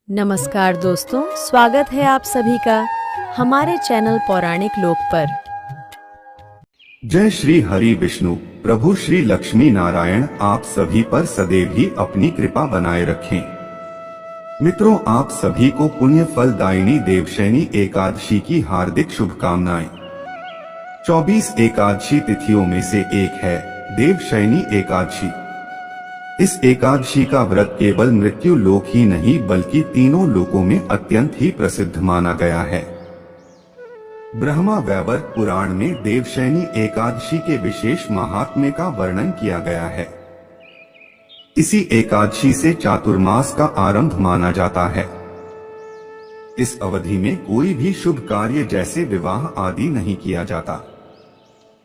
नमस्कार दोस्तों, स्वागत है आप सभी का हमारे चैनल पौराणिक लोक पर। जय श्री हरि विष्णु प्रभु श्री लक्ष्मी नारायण आप सभी पर सदैव ही अपनी कृपा बनाए रखें। मित्रों, आप सभी को पुण्य फलदायिनी देवशयनी एकादशी की हार्दिक शुभकामनाएं। 24 एकादशी तिथियों में से एक है देवशयनी एकादशी। इस एकादशी का व्रत केवल मृत्यु लोक ही नहीं बल्कि तीनों लोकों में अत्यंत ही प्रसिद्ध माना गया है। ब्रह्मा वैवर्त पुराण में देवशयनी एकादशी के विशेष महात्म्य का वर्णन किया गया है। इसी एकादशी से चातुर्मास का आरंभ माना जाता है। इस अवधि में कोई भी शुभ कार्य जैसे विवाह आदि नहीं किया जाता।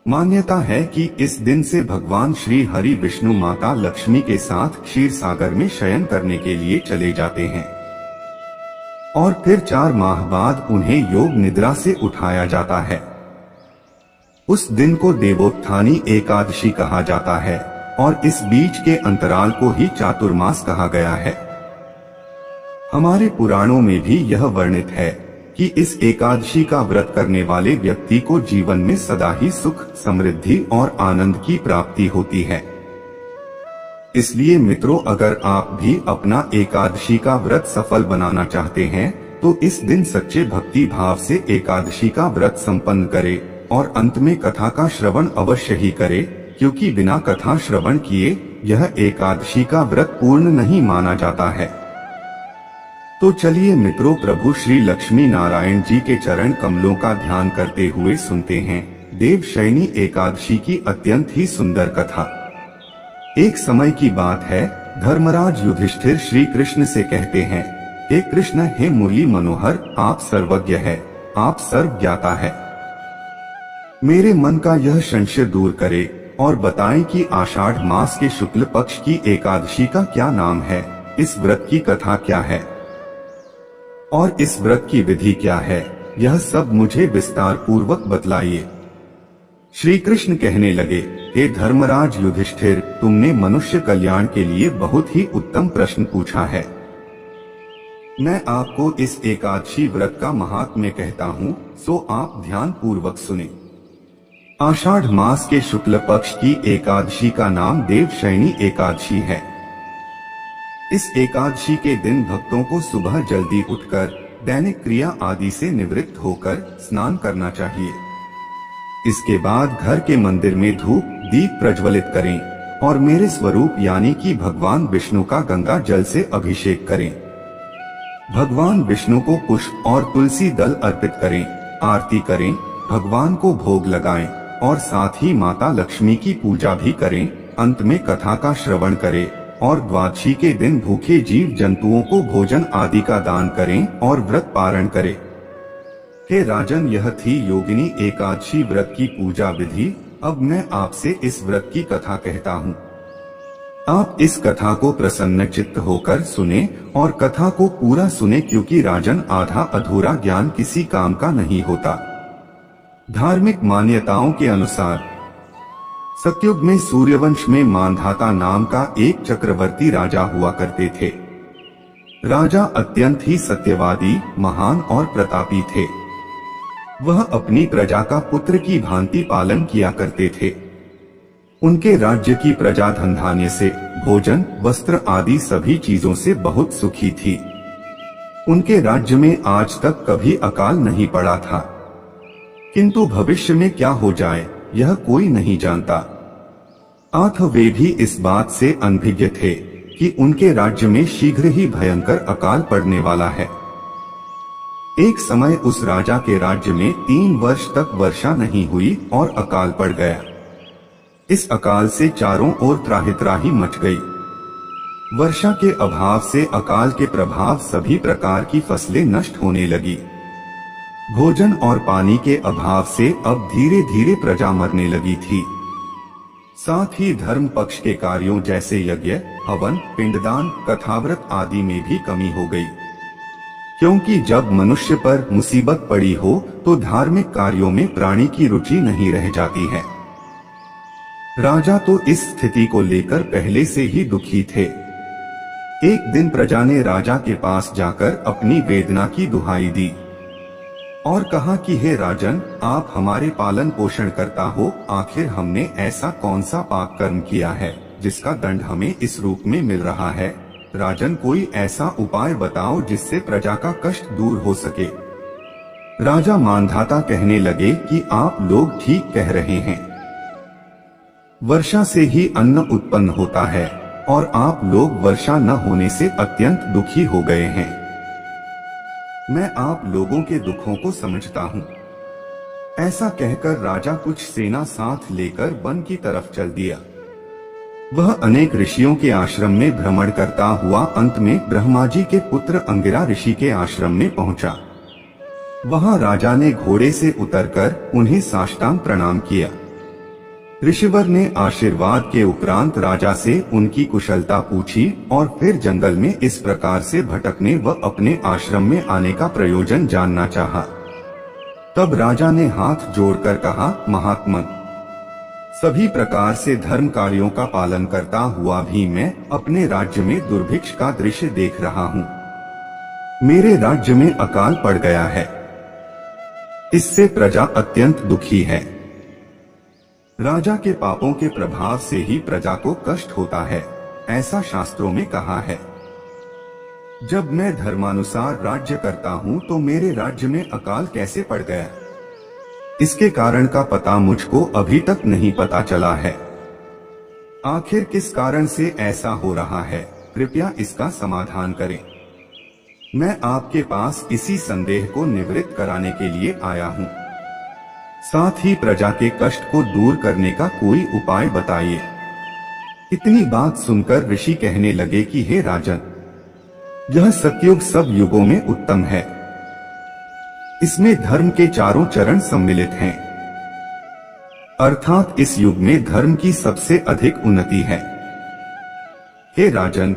मान्यता है कि इस दिन से भगवान श्री हरि विष्णु माता लक्ष्मी के साथ क्षीर सागर में शयन करने के लिए चले जाते हैं और फिर 4 माह बाद उन्हें योग निद्रा से उठाया जाता है। उस दिन को देवोत्थानी एकादशी कहा जाता है और इस बीच के अंतराल को ही चातुर्मास कहा गया है। हमारे पुराणों में भी यह वर्णित है कि इस एकादशी का व्रत करने वाले व्यक्ति को जीवन में सदा ही सुख, समृद्धि और आनंद की प्राप्ति होती है। इसलिए मित्रों, अगर आप भी अपना एकादशी का व्रत सफल बनाना चाहते हैं तो इस दिन सच्चे भक्ति भाव से एकादशी का व्रत संपन्न करें और अंत में कथा का श्रवण अवश्य ही करें, क्योंकि बिना कथा श्रवण किए यह एकादशी का व्रत पूर्ण नहीं माना जाता है। तो चलिए मित्रों, प्रभु श्री लक्ष्मी नारायण जी के चरण कमलों का ध्यान करते हुए सुनते हैं देवशयनी एकादशी की अत्यंत ही सुंदर कथा। एक समय की बात है, धर्मराज युधिष्ठिर श्री कृष्ण से कहते हैं, हे कृष्ण, हे मुरली मनोहर, आप सर्वज्ञ है, आप सर्वज्ञाता है। मेरे मन का यह संशय दूर करे और बताएं कि आषाढ़ मास के शुक्ल पक्ष की एकादशी का क्या नाम है, इस व्रत की कथा क्या है और इस व्रत की विधि क्या है, यह सब मुझे विस्तार पूर्वक बतलाइए। श्री कृष्ण कहने लगे, हे धर्मराज युधिष्ठिर, तुमने मनुष्य कल्याण के लिए बहुत ही उत्तम प्रश्न पूछा है। मैं आपको इस एकादशी व्रत का महात्म्य कहता हूँ, सो आप ध्यान पूर्वक सुने। आषाढ़ मास के शुक्ल पक्ष की एकादशी का नाम देवशयनी एकादशी है। इस एकादशी के दिन भक्तों को सुबह जल्दी उठकर दैनिक क्रिया आदि से निवृत्त होकर स्नान करना चाहिए। इसके बाद घर के मंदिर में धूप दीप प्रज्वलित करें और मेरे स्वरूप यानी कि भगवान विष्णु का गंगा जल से अभिषेक करें। भगवान विष्णु को पुष्प और तुलसी दल अर्पित करें, आरती करें, भगवान को भोग लगाएं और साथ ही माता लक्ष्मी की पूजा भी करें। अंत में कथा का श्रवण करें और द्वादशी के दिन भूखे जीव जंतुओं को भोजन आदि का दान करें और व्रत पारण करें। हे राजन, यह थी योगिनी एकादशी व्रत की पूजा विधि। अब मैं आपसे इस व्रत की कथा कहता हूँ। आप इस कथा को प्रसन्न चित्त होकर सुने और कथा को पूरा सुने, क्योंकि राजन, आधा अधूरा ज्ञान किसी काम का नहीं होता। धार्मिक मान्यताओं के अनुसार सतयुग में सूर्यवंश में मांधाता नाम का एक चक्रवर्ती राजा हुआ करते थे। राजा अत्यंत ही सत्यवादी, महान और प्रतापी थे। वह अपनी प्रजा का पुत्र की भांति पालन किया करते थे। उनके राज्य की प्रजा धन धान्य से, भोजन, वस्त्र आदि सभी चीजों से बहुत सुखी थी। उनके राज्य में आज तक कभी अकाल नहीं पड़ा था, किंतु भविष्य में क्या हो जाए यह कोई नहीं जानता। अतः वे भी इस बात से अनभिज्ञ थे कि उनके राज्य में शीघ्र ही भयंकर अकाल पड़ने वाला है। एक समय उस राजा के राज्य में 3 वर्ष तक वर्षा नहीं हुई और अकाल पड़ गया। इस अकाल से चारों ओर त्राहि मच गई। वर्षा के अभाव से अकाल के प्रभाव सभी प्रकार की फसलें नष्ट होने लगी। भोजन और पानी के अभाव से अब धीरे धीरे प्रजा मरने लगी थी। साथ ही धर्म पक्ष के कार्यों जैसे यज्ञ, हवन, पिंडदान, कथाव्रत आदि में भी कमी हो गई, क्योंकि जब मनुष्य पर मुसीबत पड़ी हो तो धार्मिक कार्यों में प्राणी की रुचि नहीं रह जाती है। राजा तो इस स्थिति को लेकर पहले से ही दुखी थे। एक दिन प्रजा ने राजा के पास जाकर अपनी वेदना की दुहाई दी और कहा कि हे राजन, आप हमारे पालन पोषण करता हो, आखिर हमने ऐसा कौन सा पाप कर्म किया है जिसका दंड हमें इस रूप में मिल रहा है। राजन, कोई ऐसा उपाय बताओ जिससे प्रजा का कष्ट दूर हो सके। राजा मानधाता कहने लगे कि आप लोग ठीक कह रहे हैं। वर्षा से ही अन्न उत्पन्न होता है और आप लोग वर्षा न होने से अत्यंत दुखी हो गए हैं। मैं आप लोगों के दुखों को समझता हूँ। ऐसा कहकर राजा कुछ सेना साथ लेकर वन की तरफ चल दिया। वह अनेक ऋषियों के आश्रम में भ्रमण करता हुआ अंत में ब्रह्मा जी के पुत्र अंगिरा ऋषि के आश्रम में पहुंचा। वहां राजा ने घोड़े से उतरकर उन्हें साष्टांग प्रणाम किया। ऋषिवर ने आशीर्वाद के उपरांत राजा से उनकी कुशलता पूछी और फिर जंगल में इस प्रकार से भटकने व अपने आश्रम में आने का प्रयोजन जानना चाहा। तब राजा ने हाथ जोड़कर कहा, महात्मन, सभी प्रकार से धर्म कार्यों का पालन करता हुआ भी मैं अपने राज्य में दुर्भिक्ष का दृश्य देख रहा हूँ। मेरे राज्य में अकाल पड़ गया है। इससे प्रजा अत्यंत दुखी है। राजा के पापों के प्रभाव से ही प्रजा को कष्ट होता है, ऐसा शास्त्रों में कहा है। जब मैं धर्मानुसार राज्य करता हूँ तो मेरे राज्य में अकाल कैसे पड़ गया? इसके कारण का पता मुझको अभी तक नहीं पता चला है। आखिर किस कारण से ऐसा हो रहा है, कृपया इसका समाधान करें। मैं आपके पास इसी संदेह को निवृत्त कराने के लिए आया हूँ। साथ ही प्रजा के कष्ट को दूर करने का कोई उपाय बताइए। इतनी बात सुनकर ऋषि कहने लगे कि हे राजन, यह सतयुग सब युगों में उत्तम है। इसमें धर्म के चारों चरण सम्मिलित हैं। अर्थात इस युग में धर्म की सबसे अधिक उन्नति है। हे राजन,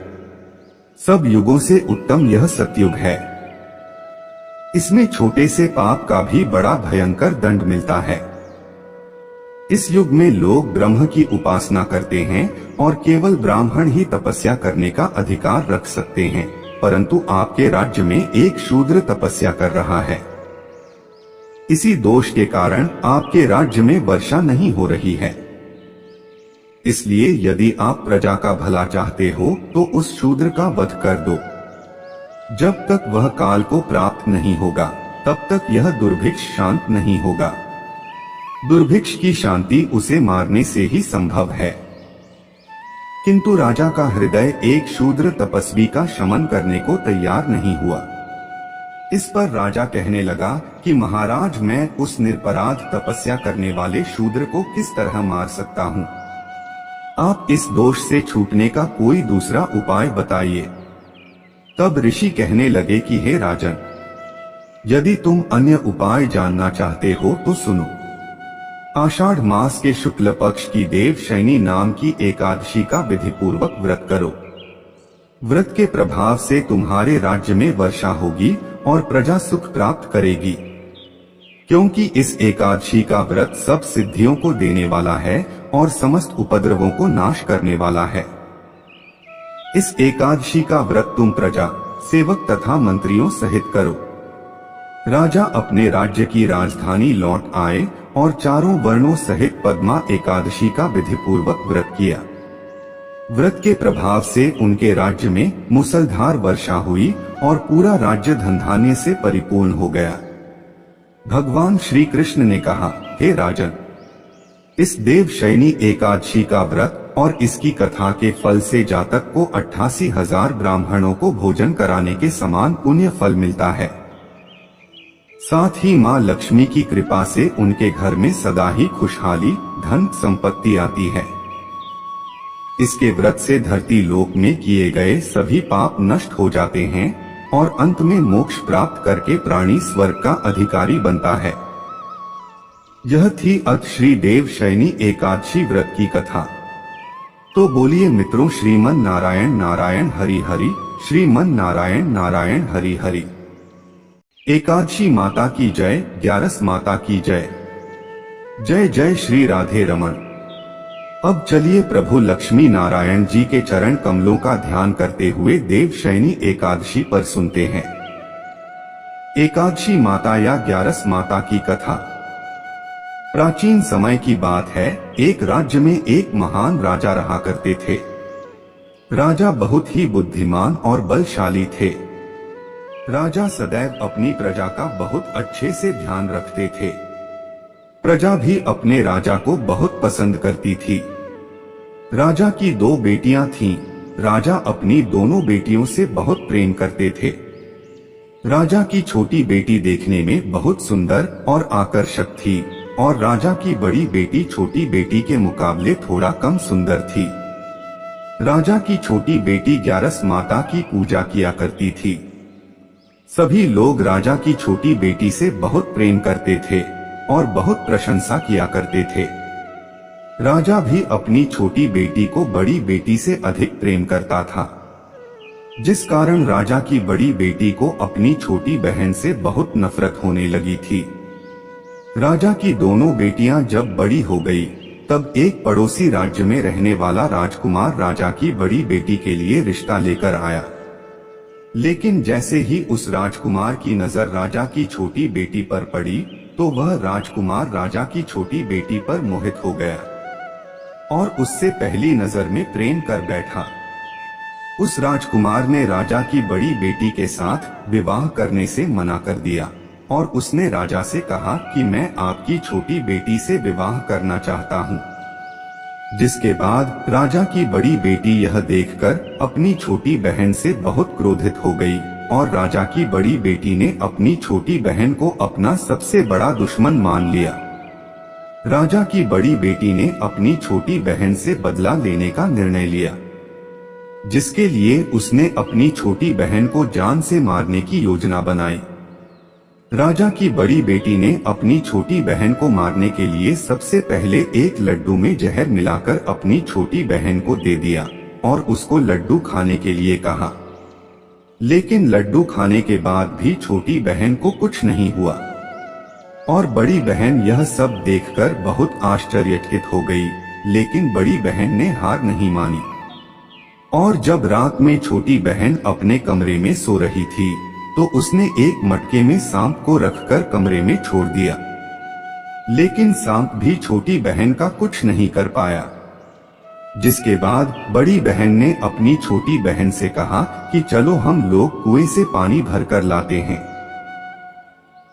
सब युगों से उत्तम यह सतयुग है। इसमें छोटे से पाप का भी बड़ा भयंकर दंड मिलता है। इस युग में लोग ब्रह्म की उपासना करते हैं और केवल ब्राह्मण ही तपस्या करने का अधिकार रख सकते हैं, परंतु आपके राज्य में एक शूद्र तपस्या कर रहा है। इसी दोष के कारण आपके राज्य में वर्षा नहीं हो रही है। इसलिए यदि आप प्रजा का भला चाहते हो तो उस शूद्र का वध कर दो। जब तक वह काल को प्राप्त नहीं होगा तब तक यह दुर्भिक्ष शांत नहीं होगा। दुर्भिक्ष की शांति उसे मारने से ही संभव है। किंतु राजा का हृदय एक शूद्र तपस्वी का शमन करने को तैयार नहीं हुआ। इस पर राजा कहने लगा कि महाराज, मैं उस निरपराध तपस्या करने वाले शूद्र को किस तरह मार सकता हूँ? आप इस दोष से छूटने का कोई दूसरा उपाय बताइए। तब ऋषि कहने लगे कि हे राजन, यदि तुम अन्य उपाय जानना चाहते हो तो सुनो। आषाढ़ मास के शुक्ल पक्ष की देवशयनी नाम की एकादशी का विधि पूर्वक व्रत करो। व्रत के प्रभाव से तुम्हारे राज्य में वर्षा होगी और प्रजा सुख प्राप्त करेगी, क्योंकि इस एकादशी का व्रत सब सिद्धियों को देने वाला है और समस्त उपद्रवों को नाश करने वाला है। इस एकादशी का व्रत तुम प्रजा, सेवक तथा मंत्रियों सहित करो। राजा अपने राज्य की राजधानी लौट आए और चारों वर्णों सहित पद्मा एकादशी का विधि पूर्वक व्रत किया। व्रत के प्रभाव से उनके राज्य में मूसलधार वर्षा हुई और पूरा राज्य धन धान्य से परिपूर्ण हो गया। भगवान श्री कृष्ण ने कहा, हे राजन, इस देवशयनी एकादशी का व्रत और इसकी कथा के फल से जातक को 88,000 ब्राह्मणों को भोजन कराने के समान पुण्य फल मिलता है। साथ ही माँ लक्ष्मी की कृपा से उनके घर में सदा ही खुशहाली, धन संपत्ति आती है। इसके व्रत से धरती लोक में किए गए सभी पाप नष्ट हो जाते हैं और अंत में मोक्ष प्राप्त करके प्राणी स्वर्ग का अधिकारी बनता है। यह थी अथ श्री देवशयनी एकादशी व्रत की कथा। तो बोलिए मित्रों, श्रीमन नारायण नारायण हरि हरि, श्रीमन नारायण नारायण हरि हरि। एकादशी माता की जय, ग्यारस माता की जय। जय जय श्री राधे रमन। अब चलिए प्रभु लक्ष्मी नारायण जी के चरण कमलों का ध्यान करते हुए देवशयनी एकादशी पर सुनते हैं। एकादशी माता या ग्यारस माता की कथा। प्राचीन समय की बात है, एक राज्य में एक महान राजा रहा करते थे। राजा बहुत ही बुद्धिमान और बलशाली थे। राजा सदैव अपनी प्रजा का बहुत अच्छे से ध्यान रखते थे। प्रजा भी अपने राजा को बहुत पसंद करती थी। राजा की 2 बेटियां थीं। राजा अपनी दोनों बेटियों से बहुत प्रेम करते थे। राजा की छोटी बेटी देखने में बहुत सुंदर और आकर्षक थी और राजा की बड़ी बेटी छोटी बेटी के मुकाबले थोड़ा कम सुंदर थी। राजा की छोटी बेटी ग्यारस माता की पूजा किया करती थी। सभी लोग राजा की छोटी बेटी से बहुत प्रेम करते थे और बहुत प्रशंसा किया करते थे। राजा भी अपनी छोटी बेटी को बड़ी बेटी से अधिक प्रेम करता था, जिस कारण राजा की बड़ी बेटी को अपनी छोटी बहन से बहुत नफरत होने लगी थी। राजा की दोनों बेटियां जब बड़ी हो गई, तब एक पड़ोसी राज्य में रहने वाला राजकुमार राजा की बड़ी बेटी के लिए रिश्ता लेकर आया। लेकिन जैसे ही उस राजकुमार की नजर राजा की छोटी बेटी पर पड़ी, तो वह राजकुमार राजा की छोटी बेटी पर मोहित हो गया और उससे पहली नजर में प्रेम कर बैठा। उस राजकुमार ने राजा की बड़ी बेटी के साथ विवाह करने से मना कर दिया और उसने राजा से कहा कि मैं आपकी छोटी बेटी से विवाह करना चाहता हूँ। जिसके बाद राजा की बड़ी बेटी यह देखकर अपनी छोटी बहन से बहुत क्रोधित हो गई और राजा की बड़ी बेटी ने अपनी छोटी बहन को अपना सबसे बड़ा दुश्मन मान लिया। राजा की बड़ी बेटी ने अपनी छोटी बहन से बदला लेने का निर्णय लिया, जिसके लिए उसने अपनी छोटी बहन को जान से मारने की योजना बनाई। राजा की बड़ी बेटी ने अपनी छोटी बहन को मारने के लिए सबसे पहले एक लड्डू में जहर मिलाकर अपनी छोटी बहन को दे दिया और उसको लड्डू खाने के लिए कहा। लेकिन लड्डू खाने के बाद भी छोटी बहन को कुछ नहीं हुआ और बड़ी बहन यह सब देखकर बहुत आश्चर्यचकित हो गई। लेकिन बड़ी बहन ने हार नहीं मानी और जब रात में छोटी बहन अपने कमरे में सो रही थी, तो उसने एक मटके में सांप को रखकर कमरे में छोड़ दिया। लेकिन सांप भी छोटी बहन का कुछ नहीं कर पाया। जिसके बाद बड़ी बहन ने अपनी छोटी बहन से कहा कि चलो हम लोग कुएं से पानी भरकर लाते हैं।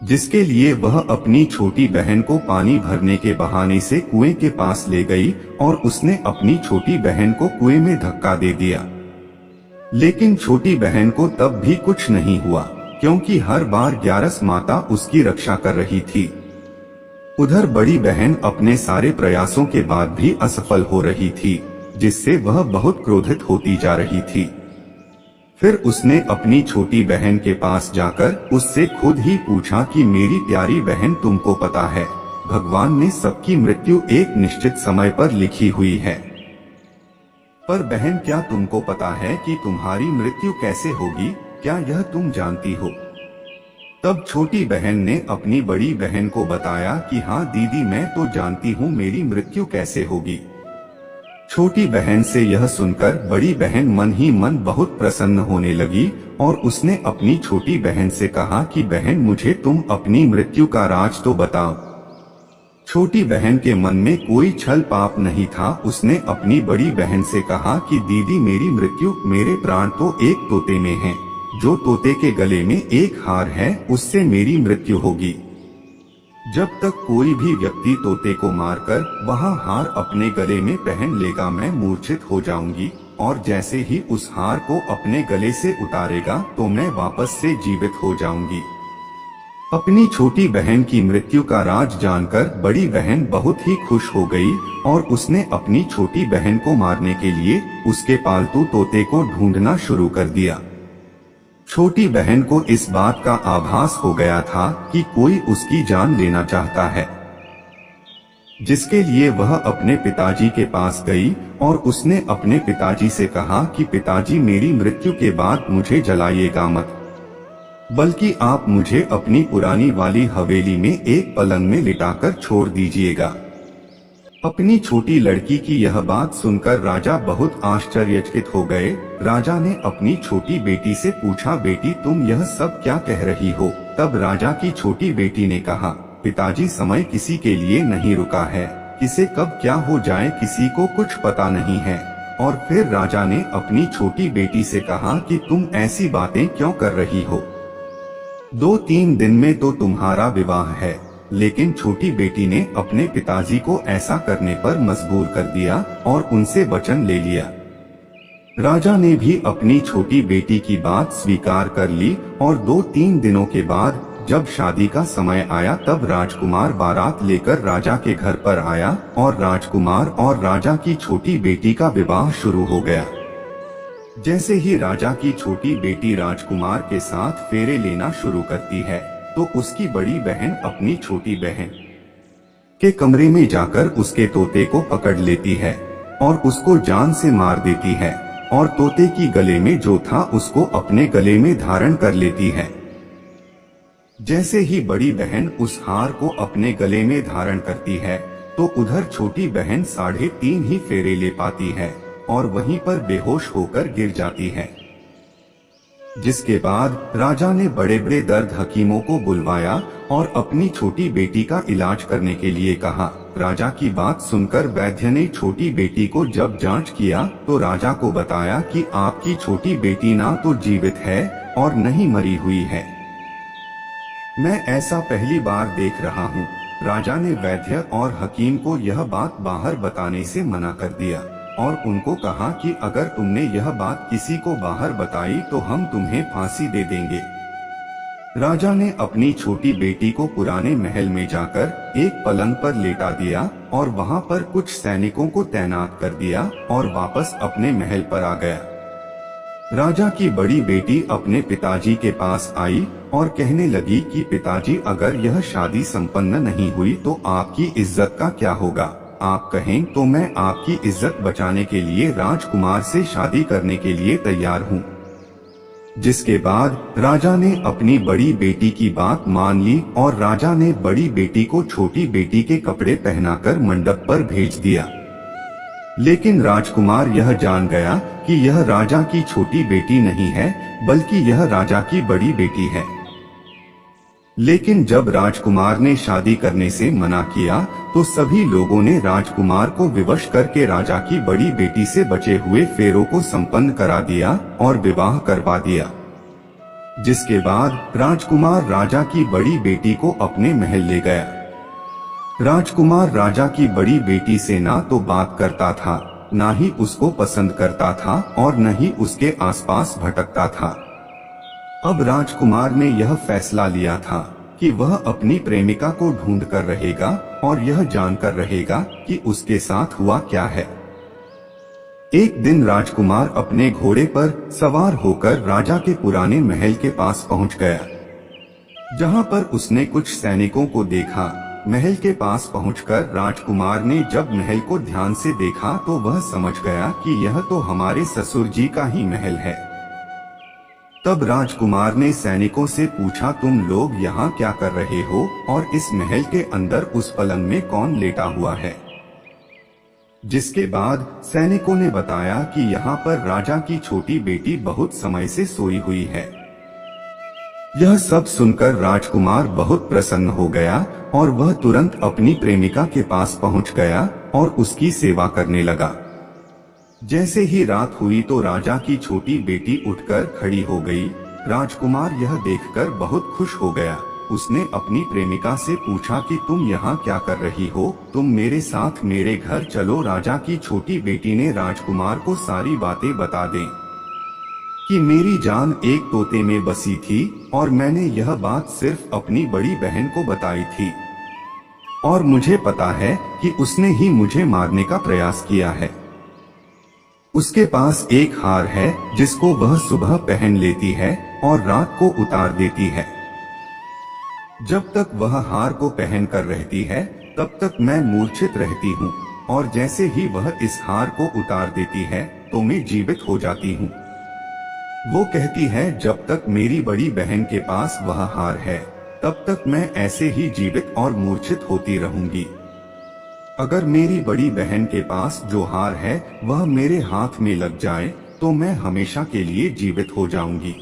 जिसके लिए वह अपनी छोटी बहन को पानी भरने के बहाने से कुएं के पास ले गई और उसने अपनी छोटी बहन को कुएं में धक्का दे दिया। लेकिन छोटी बहन को तब भी कुछ नहीं हुआ, क्योंकि हर बार ग्यारस माता उसकी रक्षा कर रही थी। उधर बड़ी बहन अपने सारे प्रयासों के बाद भी असफल हो रही थी, जिससे वह बहुत क्रोधित होती जा रही थी। फिर उसने अपनी छोटी बहन के पास जाकर उससे खुद ही पूछा कि मेरी प्यारी बहन, तुमको पता है भगवान ने सबकी मृत्यु एक निश्चित समय पर लिखी हुई है, पर बहन क्या तुमको पता है कि तुम्हारी मृत्यु कैसे होगी? क्या यह तुम जानती हो? तब छोटी बहन ने अपनी बड़ी बहन को बताया कि हाँ दीदी, मैं तो जानती हूँ मेरी मृत्यु कैसे होगी। छोटी बहन से यह सुनकर बड़ी बहन मन ही मन बहुत प्रसन्न होने लगी और उसने अपनी छोटी बहन से कहा कि बहन, मुझे तुम अपनी मृत्यु का राज तो बताओ। छोटी बहन के मन में कोई छल पाप नहीं था। उसने अपनी बड़ी बहन से कहा कि दीदी, मेरी मृत्यु, मेरे प्राण तो एक तोते में हैं। जो तोते के गले में एक हार है, उससे मेरी मृत्यु होगी। जब तक कोई भी व्यक्ति तोते को मारकर वह हार अपने गले में पहन लेगा, मैं मूर्छित हो जाऊंगी और जैसे ही उस हार को अपने गले से उतारेगा तो मैं वापस से जीवित हो जाऊंगी। अपनी छोटी बहन की मृत्यु का राज जानकर बड़ी बहन बहुत ही खुश हो गई और उसने अपनी छोटी बहन को मारने के लिए उसके पालतू तोते को ढूंढना शुरू कर दिया। छोटी बहन को इस बात का आभास हो गया था कि कोई उसकी जान लेना चाहता है, जिसके लिए वह अपने पिताजी के पास गई और उसने अपने पिताजी से कहा कि पिताजी, मेरी मृत्यु के बाद मुझे जलाइएगा मत, बल्कि आप मुझे अपनी पुरानी वाली हवेली में एक पलंग में लिटाकर छोड़ दीजिएगा। अपनी छोटी लड़की की यह बात सुनकर राजा बहुत आश्चर्यचकित हो गए। राजा ने अपनी छोटी बेटी से पूछा, बेटी तुम यह सब क्या कह रही हो? तब राजा की छोटी बेटी ने कहा, पिताजी समय किसी के लिए नहीं रुका है, किसे कब क्या हो जाए किसी को कुछ पता नहीं है। और फिर राजा ने अपनी छोटी बेटी से कहा कि तुम ऐसी बातें क्यों कर रही हो? 2-3 दिन में तो तुम्हारा विवाह है। लेकिन छोटी बेटी ने अपने पिताजी को ऐसा करने पर मजबूर कर दिया और उनसे वचन ले लिया। राजा ने भी अपनी छोटी बेटी की बात स्वीकार कर ली और 2-3 दिनों के बाद जब शादी का समय आया तब राजकुमार बारात लेकर राजा के घर पर आया और राजकुमार और राजा की छोटी बेटी का विवाह शुरू हो गया। जैसे ही राजा की छोटी बेटी राजकुमार के साथ फेरे लेना शुरू करती है तो उसकी बड़ी बहन अपनी छोटी बहन के कमरे में जाकर उसके तोते को पकड़ लेती है और उसको जान से मार देती है और तोते की गले में जो था उसको अपने गले में धारण कर लेती है। जैसे ही बड़ी बहन उस हार को अपने गले में धारण करती है तो उधर छोटी बहन 3.5 ही फेरे ले पाती है और वहीं पर बेहोश होकर गिर जाती है। जिसके बाद राजा ने बड़े बड़े दर्द हकीमों को बुलवाया और अपनी छोटी बेटी का इलाज करने के लिए कहा। राजा की बात सुनकर वैद्य ने छोटी बेटी को जब जांच किया तो राजा को बताया कि आपकी छोटी बेटी ना तो जीवित है और न ही मरी हुई है। मैं ऐसा पहली बार देख रहा हूँ। राजा ने वैद्य और हकीम को यह बात बाहर बताने से मना कर दिया और उनको कहा कि अगर तुमने यह बात किसी को बाहर बताई तो हम तुम्हें फांसी दे देंगे। राजा ने अपनी छोटी बेटी को पुराने महल में जाकर एक पलंग पर लेटा दिया और वहां पर कुछ सैनिकों को तैनात कर दिया और वापस अपने महल पर आ गया। राजा की बड़ी बेटी अपने पिताजी के पास आई और कहने लगी कि पिताजी अगर यह शादी संपन्न नहीं हुई तो आपकी इज्जत का क्या होगा? आप कहें तो मैं आपकी इज्जत बचाने के लिए राजकुमार से शादी करने के लिए तैयार हूँ। जिसके बाद राजा ने अपनी बड़ी बेटी की बात मान ली और राजा ने बड़ी बेटी को छोटी बेटी के कपड़े पहनाकर मंडप पर भेज दिया। लेकिन राजकुमार यह जान गया कि यह राजा की छोटी बेटी नहीं है बल्कि यह राजा की बड़ी बेटी है। लेकिन जब राजकुमार ने शादी करने से मना किया तो सभी लोगों ने राजकुमार को विवश करके राजा की बड़ी बेटी से बचे हुए फेरों को संपन्न करा दिया और विवाह करवा दिया। जिसके बाद राजकुमार राजा की बड़ी बेटी को अपने महल ले गया। राजकुमार राजा की बड़ी बेटी से ना तो बात करता था, ना ही उसको पसंद करता था और न ही उसके आसपास भटकता था। अब राजकुमार ने यह फैसला लिया था कि वह अपनी प्रेमिका को ढूंढ कर रहेगा और यह जानकर रहेगा कि उसके साथ हुआ क्या है। एक दिन राजकुमार अपने घोड़े पर सवार होकर राजा के पुराने महल के पास पहुंच गया, जहां पर उसने कुछ सैनिकों को देखा। महल के पास पहुंचकर राजकुमार ने जब महल को ध्यान से देखा तो वह समझ गया कि यह तो हमारे ससुर जी का ही महल है। तब राजकुमार ने सैनिकों से पूछा, तुम लोग यहाँ क्या कर रहे हो और इस महल के अंदर उस पलंग में कौन लेटा हुआ है? जिसके बाद सैनिकों ने बताया कि यहाँ पर राजा की छोटी बेटी बहुत समय से सोई हुई है। यह सब सुनकर राजकुमार बहुत प्रसन्न हो गया और वह तुरंत अपनी प्रेमिका के पास पहुँच गया और उसकी सेवा करने लगा। जैसे ही रात हुई तो राजा की छोटी बेटी उठकर खड़ी हो गई। राजकुमार यह देखकर बहुत खुश हो गया। उसने अपनी प्रेमिका से पूछा कि तुम यहाँ क्या कर रही हो? तुम मेरे साथ मेरे घर चलो। राजा की छोटी बेटी ने राजकुमार को सारी बातें बता दें कि मेरी जान एक तोते में बसी थी और मैंने यह बात सिर्फ अपनी बड़ी बहन को बताई थी और मुझे पता है कि उसने ही मुझे मारने का प्रयास किया है। उसके पास एक हार है जिसको वह सुबह पहन लेती है और रात को उतार देती है। जब तक वह हार को पहन कर रहती है तब तक मैं मूर्छित रहती हूँ और जैसे ही वह इस हार को उतार देती है तो मैं जीवित हो जाती हूँ। वो कहती है जब तक मेरी बड़ी बहन के पास वह हार है तब तक मैं ऐसे ही जीवित और मूर्छित होती रहूंगी। अगर मेरी बड़ी बहन के पास जो हार है वह मेरे हाथ में लग जाए तो मैं हमेशा के लिए जीवित हो जाऊंगी।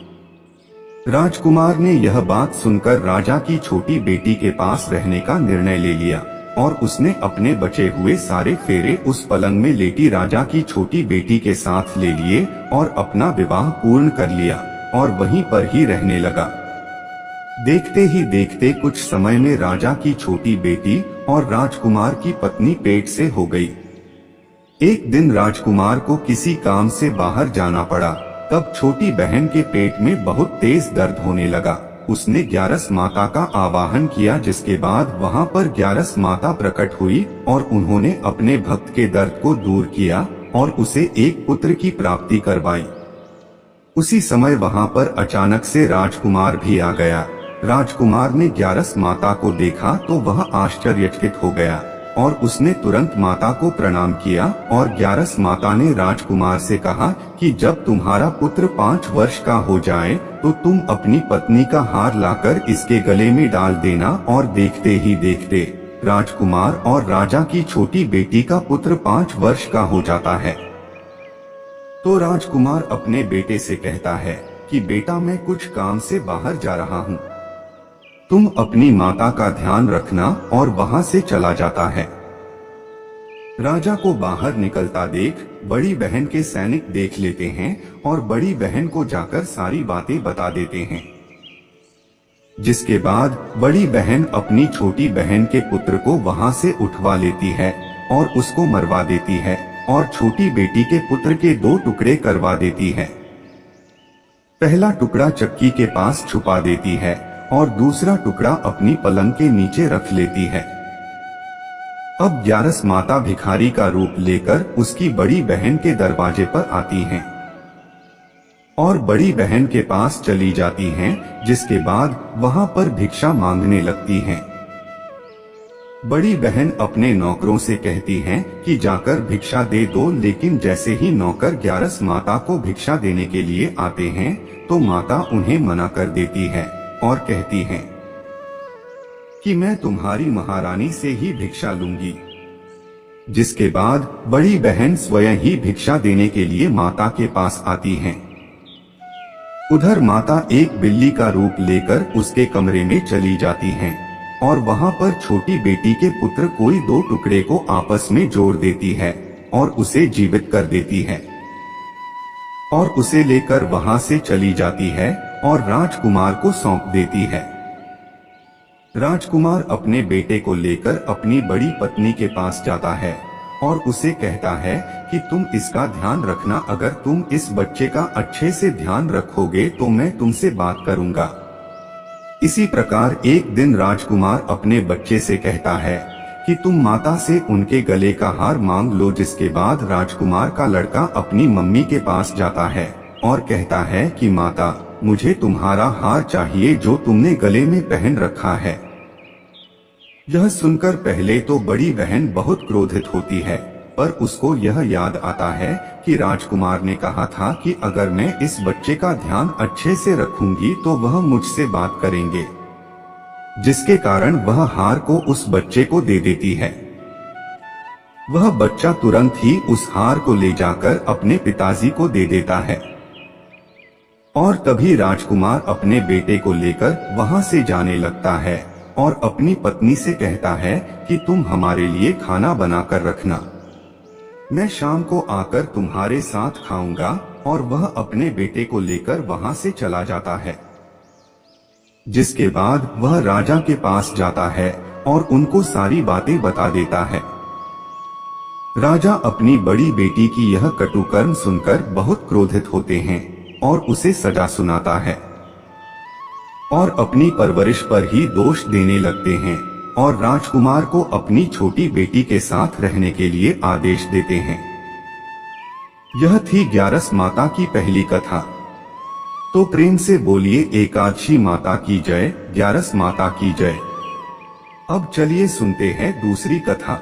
राजकुमार ने यह बात सुनकर राजा की छोटी बेटी के पास रहने का निर्णय ले लिया और उसने अपने बचे हुए सारे फेरे उस पलंग में लेटी राजा की छोटी बेटी के साथ ले लिए और अपना विवाह पूर्ण कर लिया और वहीं पर ही रहने लगा। देखते ही देखते कुछ समय में राजा की छोटी बेटी और राजकुमार की पत्नी पेट से हो गई। एक दिन राजकुमार को किसी काम से बाहर जाना पड़ा। तब छोटी बहन के पेट में बहुत तेज दर्द होने लगा। उसने ग्यारस माता का आवाहन किया, जिसके बाद वहां पर ग्यारस माता प्रकट हुई और उन्होंने अपने भक्त के दर्द को दूर किया और उसे एक पुत्र की प्राप्ति करवाई। उसी समय वहां पर अचानक से राजकुमार भी आ गया। राजकुमार ने ग्यारस माता को देखा तो वह आश्चर्यचकित हो गया और उसने तुरंत माता को प्रणाम किया और ग्यारस माता ने राजकुमार से कहा कि जब तुम्हारा पुत्र 5 वर्ष का हो जाए तो तुम अपनी पत्नी का हार लाकर इसके गले में डाल देना। और देखते ही देखते राजकुमार और राजा की छोटी बेटी का पुत्र 5 वर्ष का हो जाता है। तो राजकुमार अपने बेटे से कहता है कि बेटा, मैं कुछ काम से बाहर जा रहा हूँ, तुम अपनी माता का ध्यान रखना, और वहां से चला जाता है। राजा को बाहर निकलता देख बड़ी बहन के सैनिक देख लेते हैं और बड़ी बहन को जाकर सारी बातें बता देते हैं। जिसके बाद बड़ी बहन अपनी छोटी बहन के पुत्र को वहां से उठवा लेती है और उसको मरवा देती है और छोटी बेटी के पुत्र के 2 टुकड़े करवा देती है। पहला टुकड़ा चक्की के पास छुपा देती है और दूसरा टुकड़ा अपनी पलंग के नीचे रख लेती है। अब ग्यारस माता भिखारी का रूप लेकर उसकी बड़ी बहन के दरवाजे पर आती हैं और बड़ी बहन के पास चली जाती हैं, जिसके बाद वहां पर भिक्षा मांगने लगती हैं। बड़ी बहन अपने नौकरों से कहती हैं कि जाकर भिक्षा दे दो, लेकिन जैसे ही नौकर ग्यारस माता को भिक्षा देने के लिए आते हैं तो माता उन्हें मना कर देती है और कहती हैं कि मैं तुम्हारी महारानी से ही भिक्षा लूंगी। जिसके बाद बड़ी बहन स्वयं ही भिक्षा देने के लिए माता के पास आती हैं। उधर माता एक बिल्ली का रूप लेकर उसके कमरे में चली जाती हैं और वहां पर छोटी बेटी के पुत्र कोई 2 टुकड़े को आपस में जोड़ देती है और उसे जीवित कर देती है और उसे लेकर वहां से चली जाती है और राजकुमार को सौंप देती है। राजकुमार अपने बेटे को लेकर अपनी बड़ी पत्नी के पास जाता है और उसे कहता है कि तुम इसका ध्यान रखना, अगर तुम इस बच्चे का अच्छे से ध्यान रखोगे तो मैं तुमसे बात करूंगा। इसी प्रकार एक दिन राजकुमार अपने बच्चे से कहता है कि तुम माता से उनके गले का हार मांग लो। जिसके बाद राजकुमार का लड़का अपनी मम्मी के पास जाता है और कहता है कि माता, मुझे तुम्हारा हार चाहिए जो तुमने गले में पहन रखा है। यह सुनकर पहले तो बड़ी बहन बहुत क्रोधित होती है, पर उसको यह याद आता है कि राजकुमार ने कहा था कि अगर मैं इस बच्चे का ध्यान अच्छे से रखूंगी तो वह मुझसे बात करेंगे, जिसके कारण वह हार को उस बच्चे को दे देती है। वह बच्चा तुरंत ही उस हार को ले जाकर अपने पिताजी को दे देता है और तभी राजकुमार अपने बेटे को लेकर वहां से जाने लगता है और अपनी पत्नी से कहता है कि तुम हमारे लिए खाना बनाकर रखना, मैं शाम को आकर तुम्हारे साथ खाऊंगा। और वह अपने बेटे को लेकर वहां से चला जाता है। जिसके बाद वह राजा के पास जाता है और उनको सारी बातें बता देता है। राजा अपनी बड़ी बेटी की यह कटुकर्म सुनकर बहुत क्रोधित होते हैं और उसे सजा सुनाता है और अपनी परवरिश पर ही दोष देने लगते हैं और राजकुमार को अपनी छोटी बेटी के साथ रहने के लिए आदेश देते हैं। यह थी ग्यारस माता की पहली कथा। तो प्रेम से बोलिए एकादशी माता की जय, ग्यारस माता की जय। अब चलिए सुनते हैं दूसरी कथा।